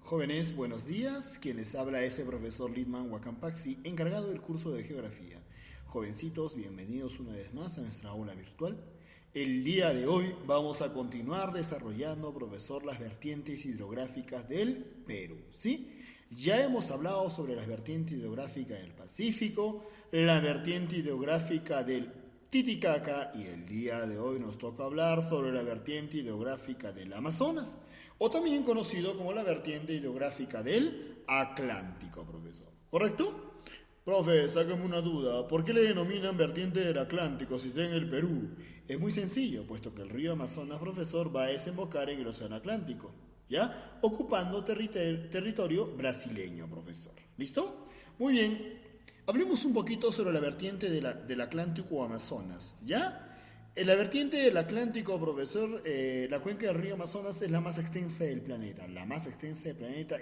Jóvenes, buenos días. Quien les habla es el profesor Lidman Wakampaxi, encargado del curso de Geografía. Jovencitos, bienvenidos una vez más a nuestra aula virtual. El día de hoy vamos a continuar desarrollando, profesor, las vertientes hidrográficas del Perú, ¿sí? Ya hemos hablado sobre las vertientes hidrográficas del Pacífico, la vertiente hidrográfica del Titicaca y el día de hoy nos toca hablar sobre la vertiente hidrográfica del Amazonas, o también conocido como la vertiente hidrográfica del Atlántico, profesor. ¿Correcto? Profe, sáqueme una duda. ¿Por qué le denominan vertiente del Atlántico si está en el Perú? Es muy sencillo, puesto que el río Amazonas, profesor, va a desembocar en el Océano Atlántico, ¿ya? Ocupando territorio brasileño, profesor. ¿Listo? Muy bien. Hablemos un poquito sobre la vertiente del Atlántico Amazonas, ¿ya? En la vertiente del Atlántico, profesor, la cuenca del río Amazonas es la más extensa del planeta,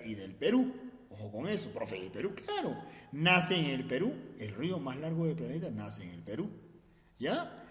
y del Perú. Ojo con eso, profe, del Perú, claro. Nace en el Perú, el río más largo del planeta nace en el Perú, ¿ya?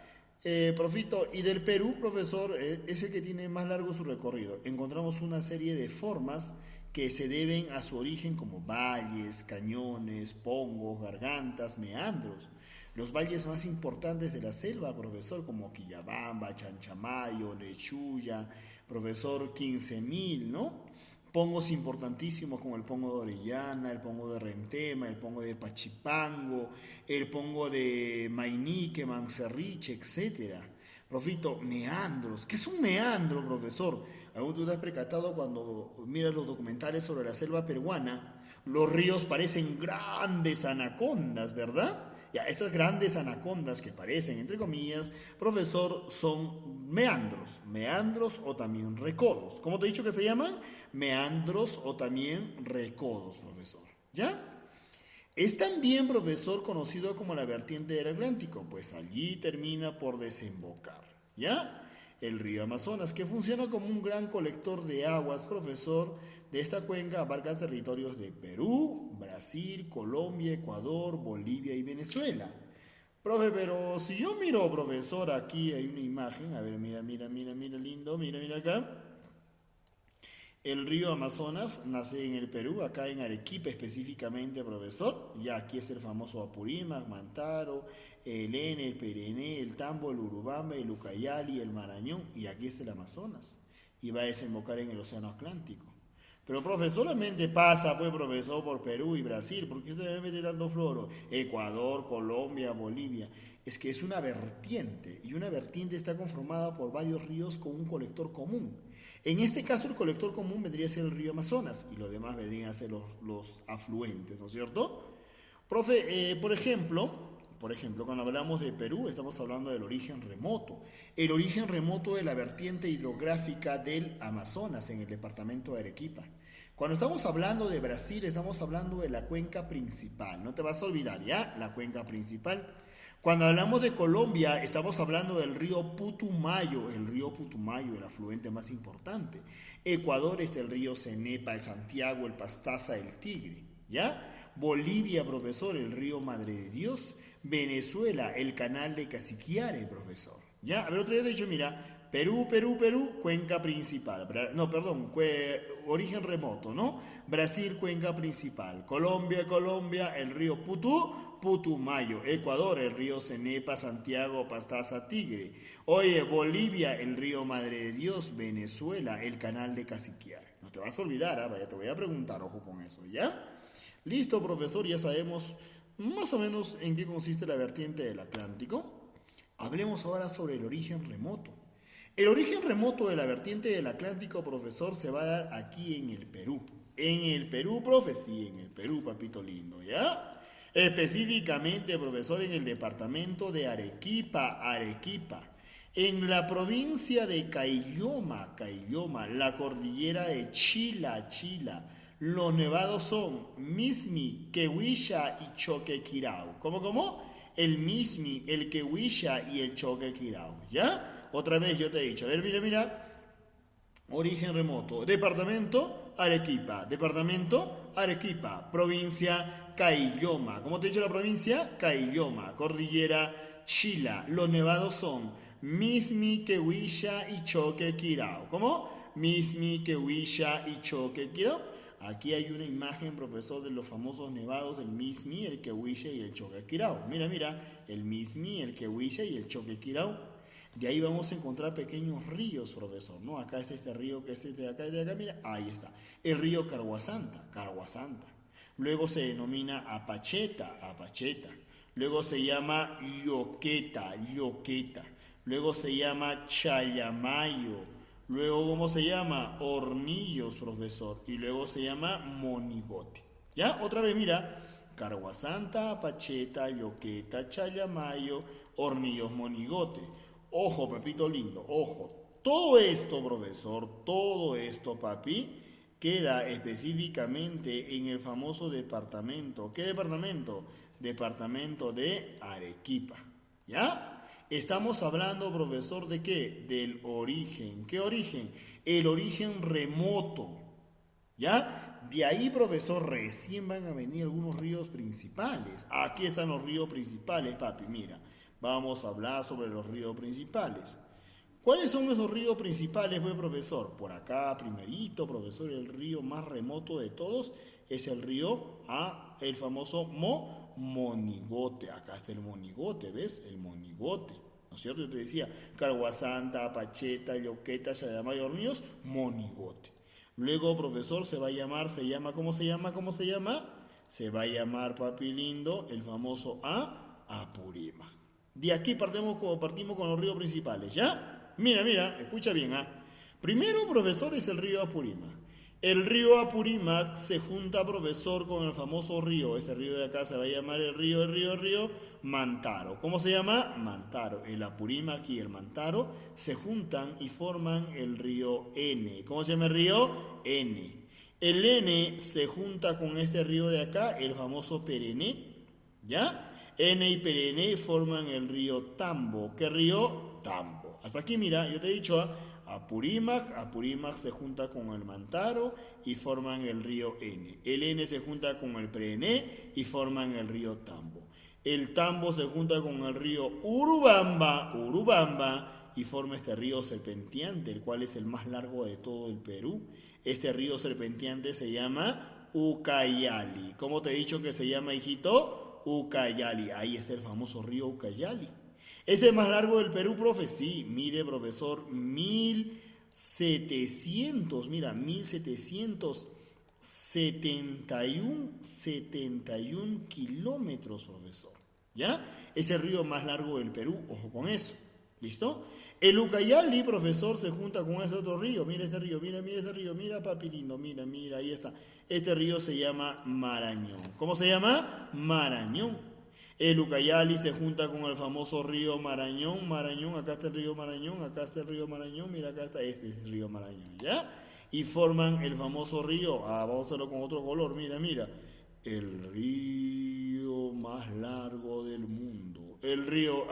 Profito, y del Perú, profesor, es el que tiene más largo su recorrido. Encontramos una serie de formas que se deben a su origen como valles, cañones, pongos, gargantas, meandros. Los valles más importantes de la selva, profesor, como Quillabamba, Chanchamayo, Lechuya, profesor 15.000, ¿no? Pongos importantísimos como el pongo de Orellana, el pongo de Rentema, el pongo de Pachipango, el pongo de Mainique, Mancerriche, etcétera. Profito, meandros. ¿Qué es un meandro, profesor? ¿Algún tú te has percatado cuando miras los documentales sobre la selva peruana? Los ríos parecen grandes anacondas, ¿verdad? Ya, esas grandes anacondas que parecen, entre comillas, profesor, son meandros o también recodos. ¿Cómo te he dicho que se llaman? Meandros o también recodos, profesor. ¿Ya? Es también, profesor, conocido como la vertiente del Atlántico, pues allí termina por desembocar, ¿ya? El río Amazonas, que funciona como un gran colector de aguas, profesor, de esta cuenca abarca territorios de Perú, Brasil, Colombia, Ecuador, Bolivia y Venezuela. Profe, pero si yo miro, profesor, aquí hay una imagen, a ver, mira, lindo, mira acá. El río Amazonas nace en el Perú, acá en Arequipa específicamente, profesor. Ya aquí es el famoso Apurímac, Mantaro, el Ene, el Perené, el Tambo, el Urubamba, el Ucayali, el Marañón. Y aquí es el Amazonas. Y va a desembocar en el Océano Atlántico. Pero, profe, solamente pasa, pues, profesor, por Perú y Brasil. ¿Por qué usted me mete tanto floro? Ecuador, Colombia, Bolivia. Es que es una vertiente. Y una vertiente está conformada por varios ríos con un colector común. En este caso, el colector común vendría a ser el río Amazonas y los demás vendrían a ser los afluentes, ¿no es cierto? Profe, por ejemplo, cuando hablamos de Perú, estamos hablando del origen remoto. El origen remoto de la vertiente hidrográfica del Amazonas en el departamento de Arequipa. Cuando estamos hablando de Brasil, estamos hablando de la cuenca principal. No te vas a olvidar, ¿ya? La cuenca principal. Cuando hablamos de Colombia, estamos hablando del río Putumayo, el afluente más importante. Ecuador está el río Cenepa, el Santiago, el Pastaza, el Tigre, ¿ya? Bolivia, profesor, el río Madre de Dios. Venezuela, el canal de Cassiquiare, profesor, ¿ya? A ver, otro día te he dicho, mira, Perú, cuenca principal. Origen remoto, ¿no? Brasil, cuenca principal. Colombia, el río Putumayo. Ecuador, el río Cenepa, Santiago, Pastaza, Tigre. Oye, Bolivia, el río Madre de Dios. Venezuela, el canal de Cassiquiare. No te vas a olvidar, ¿eh? Vaya, te voy a preguntar, ojo con eso, ¿ya? Listo, profesor, ya sabemos más o menos en qué consiste la vertiente del Atlántico. Hablemos ahora sobre el origen remoto. El origen remoto de la vertiente del Atlántico, profesor, se va a dar aquí en el Perú. En el Perú, profe, sí, en el Perú, papito lindo, ¿ya? Específicamente, profesor, en el departamento de Arequipa. En la provincia de Caylloma, la cordillera de Chila. Los nevados son Mismi, Quehuilla y Choquequirao. ¿Cómo? El Mismi, el Quehuilla y el Choquequirao, ¿ya? Otra vez yo te he dicho, a ver, mira. Origen remoto. Departamento Arequipa. Provincia Caylloma. ¿Cómo te he dicho la provincia? Caylloma. Cordillera Chila. Los nevados son Mismi, Quehuilla y Choquequirao. ¿Cómo? Mismi, Quehuilla y Choquequirao. Aquí hay una imagen, profesor, de los famosos nevados del Mismi, el Quehuille y el Choquequirao. Mira, mira, el Mismi, el Quehuille y el Choquequirao. De ahí vamos a encontrar pequeños ríos, profesor, ¿no? Acá es este río que es este de acá, mira, ahí está. El río Carhuasanta. Luego se denomina Apacheta. Luego se llama Lloqueta. Luego se llama Chayamayo. Luego, ¿cómo se llama? Hornillos, profesor. Y luego se llama Monigote. ¿Ya? Otra vez, mira. Carhuasanta, Apacheta, Lloqueta, Chayamayo, Hornillos, Monigote. Ojo, papito lindo, ojo. Todo esto, profesor, todo esto, papi, queda específicamente en el famoso departamento. ¿Qué departamento? Departamento de Arequipa. ¿Ya? Estamos hablando, profesor, ¿de qué? Del origen. ¿Qué origen? El origen remoto. ¿Ya? De ahí, profesor, recién van a venir algunos ríos principales. Aquí están los ríos principales, papi, mira. Vamos a hablar sobre los ríos principales. ¿Cuáles son esos ríos principales, pues, profesor? Por acá, primerito, profesor, el río más remoto de todos es el río, el famoso Monigote. Acá está el Monigote, ¿ves? El Monigote, ¿no es cierto? Yo te decía, Carhuasanta, Apacheta, Lloqueta, Chayamayo, Hornillos, Monigote. Luego, profesor, ¿cómo se llama? Se va a llamar, papi lindo, el famoso Apurímac. De aquí partimos con los ríos principales, ¿ya? Mira, escucha bien, Primero, profesor, es el río Apurímac. El río Apurímac se junta, profesor, con el famoso río. Este río de acá se va a llamar el río Mantaro. ¿Cómo se llama? Mantaro. El Apurímac y el Mantaro se juntan y forman el río N. ¿Cómo se llama el río? N. El N se junta con este río de acá, el famoso Perené, ¿ya? N y Perené forman el río Tambo. ¿Qué río? Tambo. Hasta aquí, mira, yo te he dicho, Apurímac se junta con el Mantaro y forman el río N. El N se junta con el Perené y forman el río Tambo. El Tambo se junta con el río Urubamba y forma este río serpenteante, el cual es el más largo de todo el Perú. Este río serpenteante se llama Ucayali. ¿Cómo te he dicho que se llama, hijito? Ucayali. Ahí es el famoso río Ucayali. ¿Es el más largo del Perú, profe? Sí, mide, profesor, 1771 kilómetros, profesor. ¿Ya? Es el río más largo del Perú, ojo con eso. ¿Listo? El Ucayali, profesor, se junta con este otro río. Mira este río, mira este río, mira, papi lindo, mira, ahí está. Este río se llama Marañón. ¿Cómo se llama? Marañón. El Ucayali se junta con el famoso río Marañón. Acá está el río Marañón, mira, acá está este es el río Marañón, ¿ya? Y forman el famoso río, vamos a hacerlo con otro color, mira, el río más largo del mundo, el río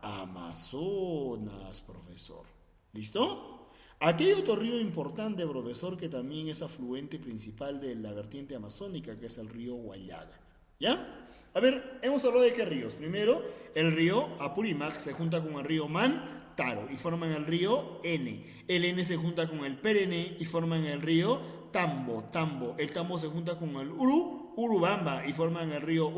Amazonas, profesor. ¿Listo? Aquí hay otro río importante, profesor, que también es afluente principal de la vertiente amazónica, que es el río Huallaga, ¿ya? A ver, hemos hablado de qué ríos. Primero, el río Apurímac se junta con el río Mantaro y forman el río N. El N se junta con el Perené y forman el río Tambo. El Tambo se junta con el Urubamba y forman el río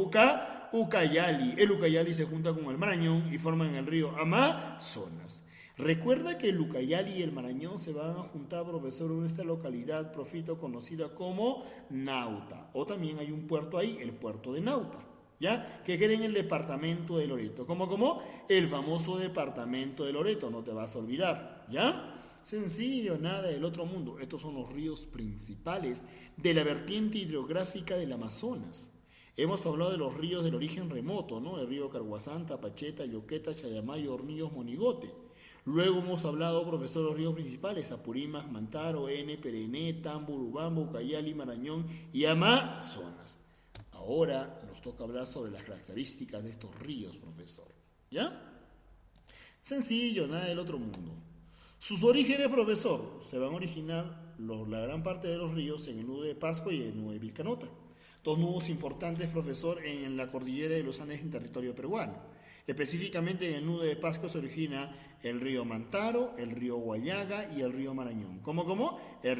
Ucayali. El Ucayali se junta con el Marañón y forman el río Amazonas. Recuerda que el Ucayali y el Marañón se van a juntar, profesor, en esta localidad, profito, conocida como Nauta. O también hay un puerto ahí, el puerto de Nauta, ¿ya? Que queda en el departamento de Loreto. ¿Cómo? El famoso departamento de Loreto, no te vas a olvidar, ¿ya? Sencillo, nada del otro mundo. Estos son los ríos principales de la vertiente hidrográfica del Amazonas. Hemos hablado de los ríos del origen remoto, ¿no? El río Carhuasanta, Apacheta, Lloqueta, Chayamayo, Hornillos, Monigote. Luego hemos hablado, profesor, de los ríos principales: Apurímac, Mantaro, N, Perené, Tambo, Urubamba, Ucayali, Marañón y Amazonas. Ahora nos toca hablar sobre las características de estos ríos, profesor. ¿Ya? Sencillo, nada del otro mundo. Sus orígenes, profesor, se van a originar la gran parte de los ríos en el nudo de Pascua y el nudo de Vilcanota. Dos nudos importantes, profesor, en la cordillera de los Andes en territorio peruano. Específicamente en el nudo de Pascua se origina el río Mantaro, el río Huallaga y el río Marañón. ¿Cómo? El